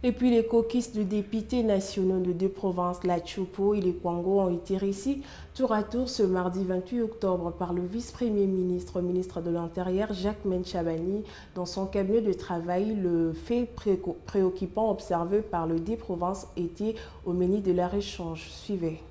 Et puis les caucus de députés nationaux de deux provinces, la Tchopo et les Kwango, ont été réussis tour à tour ce mardi 28 octobre par le vice-premier ministre, ministre de l'Intérieur, Jacques-Maine Chabani. Dans son cabinet de travail, le fait préoccupant observé par les deux provinces était au menu de leur échange. Suivez.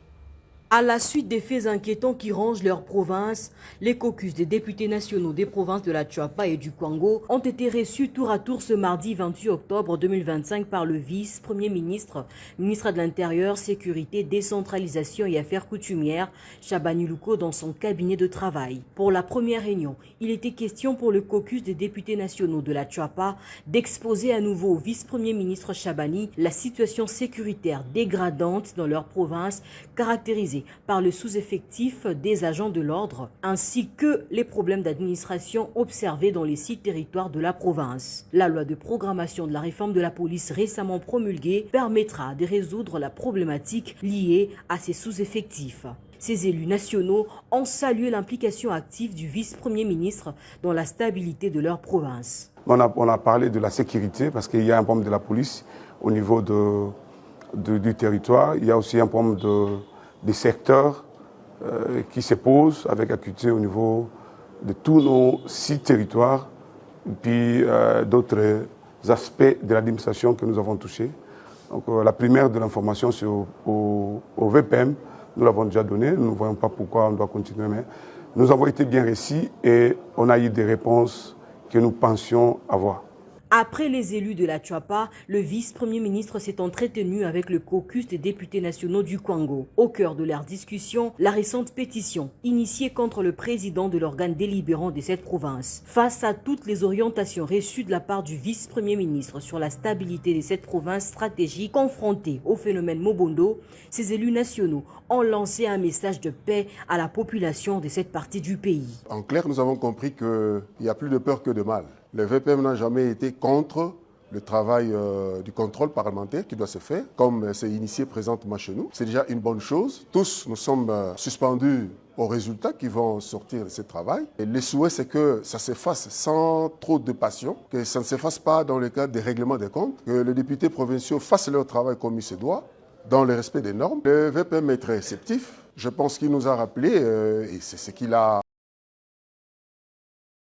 À la suite des faits inquiétants qui rongent leur province, les caucus des députés nationaux des provinces de la Tchouapa et du Kwango ont été reçus tour à tour ce mardi 28 octobre 2025 par le vice-premier ministre, ministre de l'Intérieur, Sécurité, Décentralisation et Affaires coutumières, Chabani Louko, dans son cabinet de travail. Pour la première réunion, il était question pour le caucus des députés nationaux de la Tchouapa d'exposer à nouveau au vice-premier ministre Chabani la situation sécuritaire dégradante dans leur province, caractérisée par le sous-effectif des agents de l'ordre, ainsi que les problèmes d'administration observés dans les 6 territoires de la province. La loi de programmation de la réforme de la police récemment promulguée permettra de résoudre la problématique liée à ces sous-effectifs. Ces élus nationaux ont salué l'implication active du vice-premier ministre dans la stabilité de leur province. On a parlé de la sécurité parce qu'il y a un problème de la police au niveau du territoire. Il y a aussi un problème des secteurs qui se posent avec acuité au niveau de tous nos 6 territoires et puis d'autres aspects de l'administration que nous avons touchés. Donc la primaire de l'information c'est au VPM, nous l'avons déjà donné, nous ne voyons pas pourquoi on doit continuer, mais nous avons été bien réussis et on a eu des réponses que nous pensions avoir. Après les élus de la Tchouapa, le vice-premier ministre s'est entretenu avec le caucus des députés nationaux du Kwango. Au cœur de leur discussion, la récente pétition initiée contre le président de l'organe délibérant de cette province. Face à toutes les orientations reçues de la part du vice-premier ministre sur la stabilité de cette province stratégique confrontée au phénomène Mobondo, ces élus nationaux ont lancé un message de paix à la population de cette partie du pays. En clair, nous avons compris qu'il n'y a plus de peur que de mal. Le VPM n'a jamais été contre le travail du contrôle parlementaire qui doit se faire, comme c'est initié présentement chez nous. C'est déjà une bonne chose. Tous, nous sommes suspendus aux résultats qui vont sortir de ce travail. Et le souhait, c'est que ça se fasse sans trop de passion, que ça ne se fasse pas dans le cadre des règlements des comptes, que les députés provinciaux fassent leur travail comme il se doit, dans le respect des normes. Le VPM est très réceptif. Je pense qu'il nous a rappelé, et c'est ce qu'il a